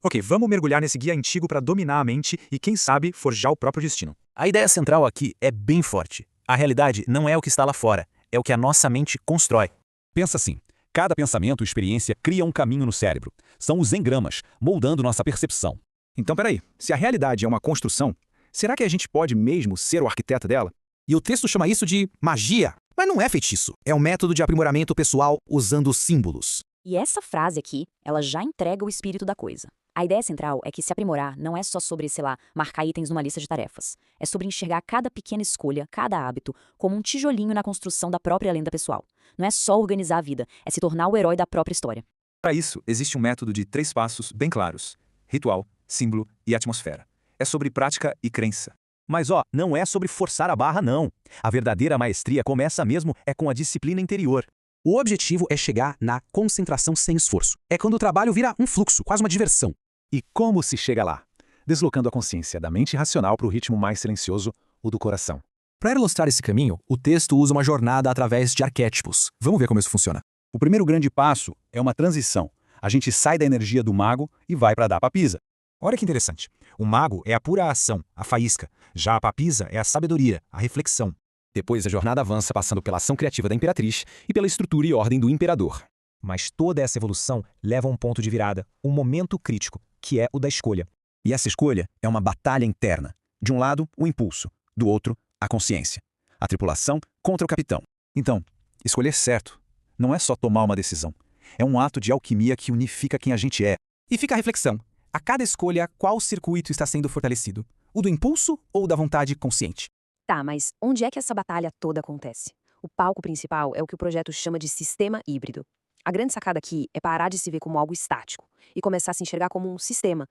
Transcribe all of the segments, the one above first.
Ok, vamos mergulhar nesse guia antigo para dominar a mente e, quem sabe, forjar o próprio destino. A ideia central aqui é bem forte. A realidade não é o que está lá fora, é o que a nossa mente constrói. Pensa assim, cada pensamento ou experiência cria um caminho no cérebro. São os engramas, moldando nossa percepção. Então, peraí, se a realidade é uma construção, será que a gente pode mesmo ser o arquiteto dela? E o texto chama isso de magia. Mas não é feitiço, é um método de aprimoramento pessoal usando símbolos. E essa frase aqui, ela já entrega o espírito da coisa. A ideia central é que se aprimorar não é só sobre, sei lá, marcar itens numa lista de tarefas. É sobre enxergar cada pequena escolha, cada hábito, como um tijolinho na construção da própria lenda pessoal. Não é só organizar a vida, é se tornar o herói da própria história. Para isso, existe um método de 3 passos bem claros: ritual, símbolo e atmosfera. É sobre prática e crença. Mas não é sobre forçar a barra não. A verdadeira maestria começa mesmo com a disciplina interior. O objetivo é chegar na concentração sem esforço. É quando o trabalho vira um fluxo, quase uma diversão. E como se chega lá? Deslocando a consciência da mente racional para o ritmo mais silencioso, o do coração. Para ilustrar esse caminho, o texto usa uma jornada através de arquétipos. Vamos ver como isso funciona. O primeiro grande passo é uma transição. A gente sai da energia do mago e vai para a da papisa. Olha que interessante. O mago é a pura ação, a faísca. Já a papisa é a sabedoria, a reflexão. Depois a jornada avança passando pela ação criativa da imperatriz e pela estrutura e ordem do imperador. Mas toda essa evolução leva a um ponto de virada, um momento crítico, que é o da escolha. E essa escolha é uma batalha interna. De um lado, o impulso. Do outro, a consciência. A tripulação contra o capitão. Então, escolher certo não é só tomar uma decisão. É um ato de alquimia que unifica quem a gente é. E fica a reflexão. A cada escolha, qual circuito está sendo fortalecido? O do impulso ou da vontade consciente? Tá, mas onde é que essa batalha toda acontece? O palco principal é o que o projeto chama de sistema híbrido. A grande sacada aqui é parar de se ver como algo estático e começar a se enxergar como um sistema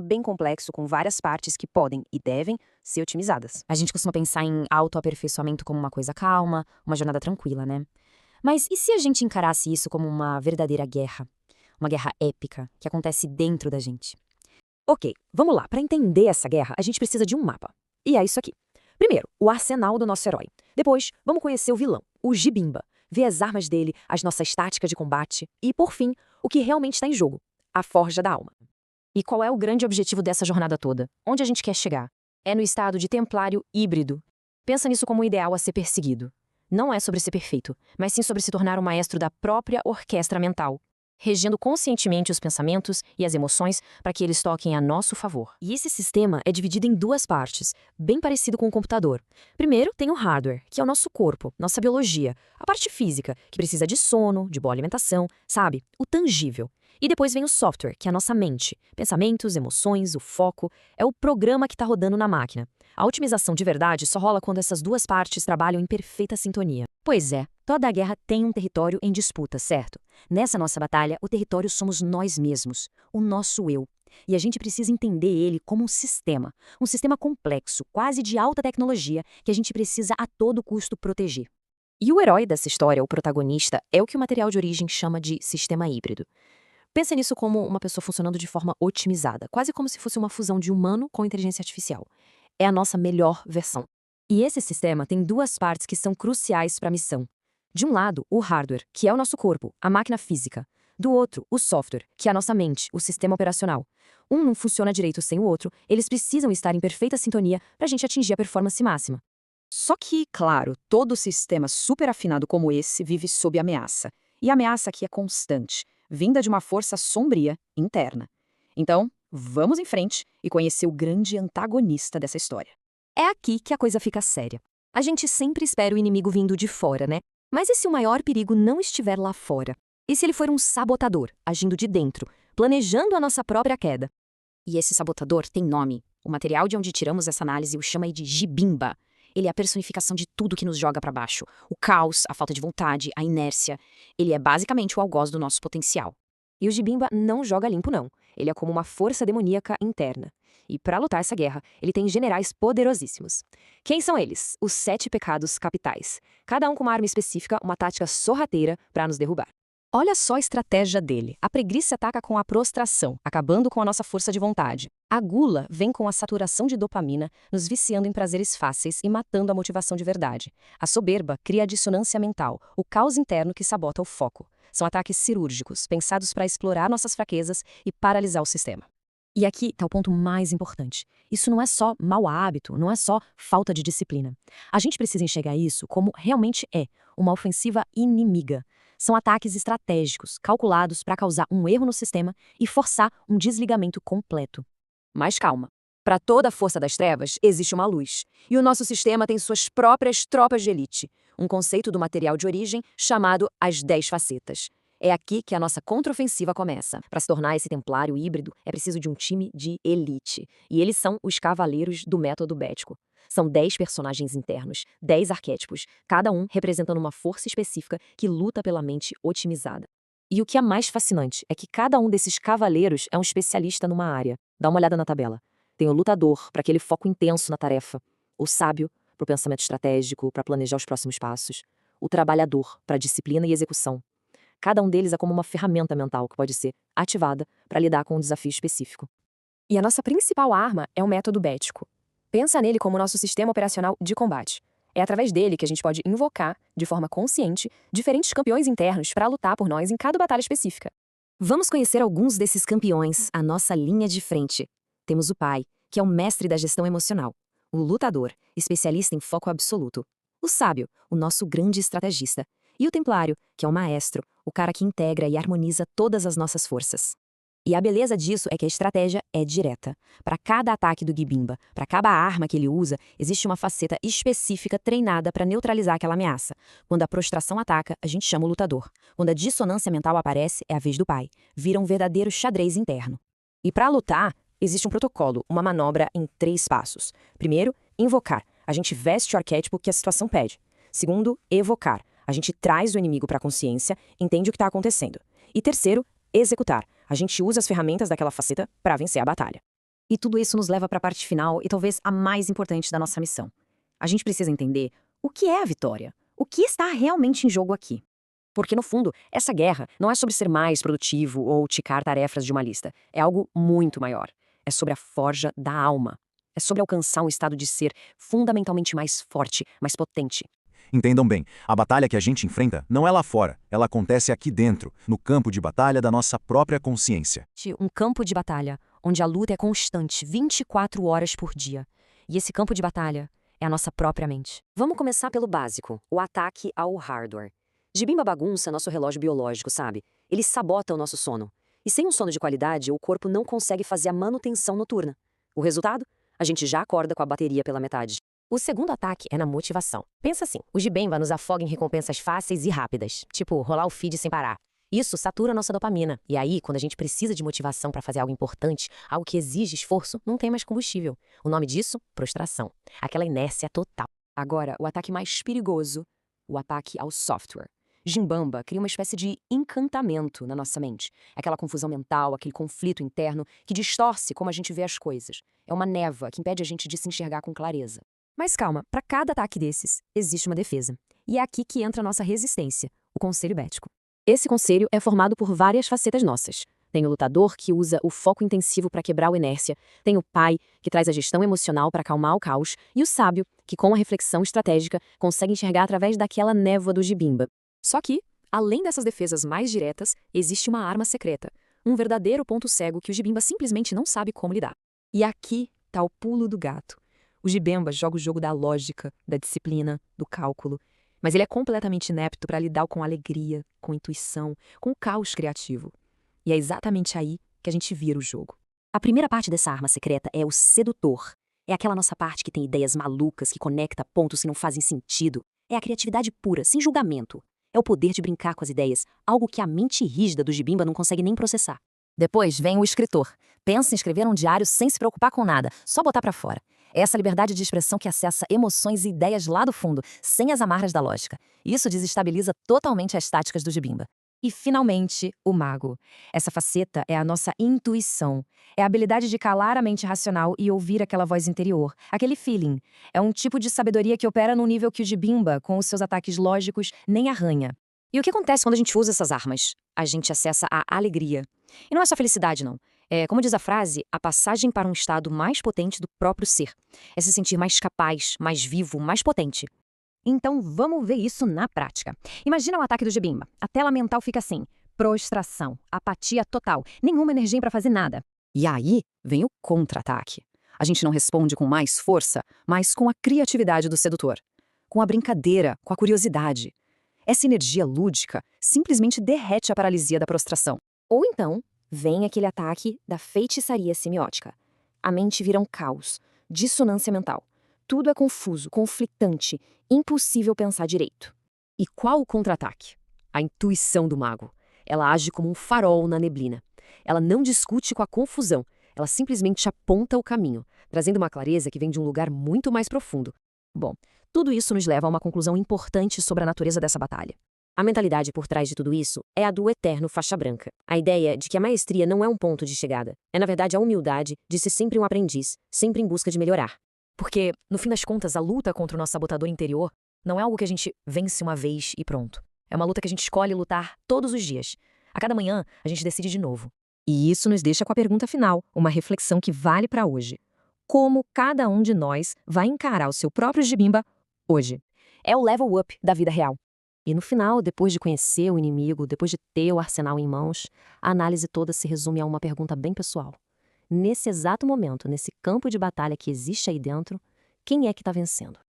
bem complexo com várias partes que podem e devem ser otimizadas. A gente costuma pensar em autoaperfeiçoamento como uma coisa calma, uma jornada tranquila, né? Mas e se a gente encarasse isso como uma verdadeira guerra? Uma guerra épica que acontece dentro da gente? Ok, vamos lá. Para entender essa guerra, a gente precisa de um mapa. E é isso aqui. Primeiro, o arsenal do nosso herói. Depois, vamos conhecer o vilão, o Jibimba. Ver as armas dele, as nossas táticas de combate e, por fim, o que realmente está em jogo, a forja da alma. E qual é o grande objetivo dessa jornada toda? Onde a gente quer chegar? É no estado de templário híbrido. Pensa nisso como um ideal a ser perseguido. Não é sobre ser perfeito, mas sim sobre se tornar o maestro da própria orquestra mental, regendo conscientemente os pensamentos e as emoções para que eles toquem a nosso favor. E esse sistema é dividido em 2 partes, bem parecido com o computador. Primeiro tem o hardware, que é o nosso corpo, nossa biologia, a parte física, que precisa de sono, de boa alimentação, sabe? O tangível. E depois vem o software, que é a nossa mente, pensamentos, emoções, o foco, é o programa que está rodando na máquina. A otimização de verdade só rola quando essas 2 partes trabalham em perfeita sintonia. Pois é, toda guerra tem um território em disputa, certo? Nessa nossa batalha, o território somos nós mesmos, o nosso eu. E a gente precisa entender ele como um sistema complexo, quase de alta tecnologia, que a gente precisa a todo custo proteger. E o herói dessa história, o protagonista, é o que o material de origem chama de sistema híbrido. Pensa nisso como uma pessoa funcionando de forma otimizada, quase como se fosse uma fusão de humano com inteligência artificial. É a nossa melhor versão. E esse sistema tem 2 partes que são cruciais para a missão. De um lado, o hardware, que é o nosso corpo, a máquina física. Do outro, o software, que é a nossa mente, o sistema operacional. Um não funciona direito sem o outro, eles precisam estar em perfeita sintonia para a gente atingir a performance máxima. Só que, claro, todo sistema super afinado como esse vive sob ameaça. E a ameaça aqui é constante, vinda de uma força sombria interna. Então, vamos em frente e conhecer o grande antagonista dessa história. É aqui que a coisa fica séria. A gente sempre espera o inimigo vindo de fora, né? Mas e se o maior perigo não estiver lá fora? E se ele for um sabotador, agindo de dentro, planejando a nossa própria queda? E esse sabotador tem nome. O material de onde tiramos essa análise o chama de Jibimba. Ele é a personificação de tudo que nos joga para baixo. O caos, a falta de vontade, a inércia. Ele é basicamente o algoz do nosso potencial. E o Jibimba não joga limpo, não. Ele é como uma força demoníaca interna. E para lutar essa guerra, ele tem generais poderosíssimos. Quem são eles? Os 7 pecados capitais. Cada um com uma arma específica, uma tática sorrateira para nos derrubar. Olha só a estratégia dele. A preguiça ataca com a prostração, acabando com a nossa força de vontade. A gula vem com a saturação de dopamina, nos viciando em prazeres fáceis e matando a motivação de verdade. A soberba cria a dissonância mental, o caos interno que sabota o foco. São ataques cirúrgicos, pensados para explorar nossas fraquezas e paralisar o sistema. E aqui está o ponto mais importante. Isso não é só mau hábito, não é só falta de disciplina. A gente precisa enxergar isso como realmente é, uma ofensiva inimiga. São ataques estratégicos, calculados para causar um erro no sistema e forçar um desligamento completo. Mas calma. Para toda a força das trevas, existe uma luz. E o nosso sistema tem suas próprias tropas de elite. Um conceito do material de origem chamado as 10 facetas. É aqui que a nossa contraofensiva começa. Para se tornar esse templário híbrido, é preciso de um time de elite. E eles são os cavaleiros do método bético. São 10 personagens internos, 10 arquétipos, cada um representando uma força específica que luta pela mente otimizada. E o que é mais fascinante é que cada um desses cavaleiros é um especialista numa área. Dá uma olhada na tabela. Tem o lutador, para aquele foco intenso na tarefa. O sábio, para o pensamento estratégico, para planejar os próximos passos. O trabalhador, para a disciplina e execução. Cada um deles é como uma ferramenta mental que pode ser ativada para lidar com um desafio específico. E a nossa principal arma é o método bético. Pensa nele como nosso sistema operacional de combate. É através dele que a gente pode invocar, de forma consciente, diferentes campeões internos para lutar por nós em cada batalha específica. Vamos conhecer alguns desses campeões, a nossa linha de frente. Temos o pai, que é o mestre da gestão emocional. O lutador, especialista em foco absoluto. O sábio, o nosso grande estrategista. E o templário, que é o maestro, o cara que integra e harmoniza todas as nossas forças. E a beleza disso é que a estratégia é direta. Para cada ataque do Gibimba, para cada arma que ele usa, existe uma faceta específica treinada para neutralizar aquela ameaça. Quando a prostração ataca, a gente chama o lutador. Quando a dissonância mental aparece, é a vez do pai. Vira um verdadeiro xadrez interno. E para lutar, existe um protocolo, uma manobra em 3 passos. Primeiro, invocar. A gente veste o arquétipo que a situação pede. Segundo, evocar. A gente traz o inimigo para a consciência, entende o que está acontecendo. E terceiro, executar. A gente usa as ferramentas daquela faceta para vencer a batalha. E tudo isso nos leva para a parte final e talvez a mais importante da nossa missão. A gente precisa entender o que é a vitória, o que está realmente em jogo aqui. Porque, no fundo, essa guerra não é sobre ser mais produtivo ou ticar tarefas de uma lista. É algo muito maior. É sobre a forja da alma. É sobre alcançar um estado de ser fundamentalmente mais forte, mais potente. Entendam bem, a batalha que a gente enfrenta não é lá fora, ela acontece aqui dentro, no campo de batalha da nossa própria consciência. Um campo de batalha, onde a luta é constante, 24 horas por dia. E esse campo de batalha é a nossa própria mente. Vamos começar pelo básico, o ataque ao hardware. Gibimba bagunça nosso relógio biológico, sabe? Ele sabota o nosso sono. E sem um sono de qualidade, o corpo não consegue fazer a manutenção noturna. O resultado? A gente já acorda com a bateria pela metade. O segundo ataque é na motivação. Pensa assim, o Gibemba nos afoga em recompensas fáceis e rápidas, tipo rolar o feed sem parar. Isso satura nossa dopamina. E aí, quando a gente precisa de motivação para fazer algo importante, algo que exige esforço, não tem mais combustível. O nome disso? Prostração. Aquela inércia total. Agora, o ataque mais perigoso, o ataque ao software. Gimbamba cria uma espécie de encantamento na nossa mente. Aquela confusão mental, aquele conflito interno que distorce como a gente vê as coisas. É uma névoa que impede a gente de se enxergar com clareza. Mas calma, para cada ataque desses, existe uma defesa. E é aqui que entra a nossa resistência, o conselho bético. Esse conselho é formado por várias facetas nossas. Tem o lutador, que usa o foco intensivo para quebrar a inércia. Tem o pai, que traz a gestão emocional para acalmar o caos. E o sábio, que com a reflexão estratégica, consegue enxergar através daquela névoa do Gibimba. Só que, além dessas defesas mais diretas, existe uma arma secreta. Um verdadeiro ponto cego que o Gibimba simplesmente não sabe como lidar. E aqui está o pulo do gato. O Gibemba joga o jogo da lógica, da disciplina, do cálculo. Mas ele é completamente inepto para lidar com alegria, com intuição, com o caos criativo. E é exatamente aí que a gente vira o jogo. A primeira parte dessa arma secreta é o sedutor. É aquela nossa parte que tem ideias malucas, que conecta pontos que não fazem sentido. É a criatividade pura, sem julgamento. É o poder de brincar com as ideias, algo que a mente rígida do Gibimba não consegue nem processar. Depois vem o escritor. Pensa em escrever um diário sem se preocupar com nada, só botar pra fora. É essa liberdade de expressão que acessa emoções e ideias lá do fundo, sem as amarras da lógica. Isso desestabiliza totalmente as táticas do Gibimba. E, finalmente, o mago. Essa faceta é a nossa intuição. É a habilidade de calar a mente racional e ouvir aquela voz interior, aquele feeling. É um tipo de sabedoria que opera num nível que o Gibimba, com os seus ataques lógicos, nem arranha. E o que acontece quando a gente usa essas armas? A gente acessa a alegria. E não é só felicidade, não. É, como diz a frase, a passagem para um estado mais potente do próprio ser. É se sentir mais capaz, mais vivo, mais potente. Então vamos ver isso na prática. Imagina o ataque do Gibimba. A tela mental fica assim, prostração, apatia total, nenhuma energia para fazer nada. E aí vem o contra-ataque. A gente não responde com mais força, mas com a criatividade do sedutor. Com a brincadeira, com a curiosidade. Essa energia lúdica simplesmente derrete a paralisia da prostração. Ou então, vem aquele ataque da feitiçaria semiótica. A mente vira um caos, dissonância mental. Tudo é confuso, conflitante, impossível pensar direito. E qual o contra-ataque? A intuição do mago. Ela age como um farol na neblina. Ela não discute com a confusão, ela simplesmente aponta o caminho, trazendo uma clareza que vem de um lugar muito mais profundo. Bom, tudo isso nos leva a uma conclusão importante sobre a natureza dessa batalha. A mentalidade por trás de tudo isso é a do eterno faixa branca. A ideia de que a maestria não é um ponto de chegada. É, na verdade, a humildade de ser sempre um aprendiz, sempre em busca de melhorar. Porque, no fim das contas, a luta contra o nosso sabotador interior não é algo que a gente vence uma vez e pronto. É uma luta que a gente escolhe lutar todos os dias. A cada manhã, a gente decide de novo. E isso nos deixa com a pergunta final, uma reflexão que vale para hoje. Como cada um de nós vai encarar o seu próprio Jibimba hoje? É o level up da vida real. E no final, depois de conhecer o inimigo, depois de ter o arsenal em mãos, a análise toda se resume a uma pergunta bem pessoal. Nesse exato momento, nesse campo de batalha que existe aí dentro, quem é que está vencendo?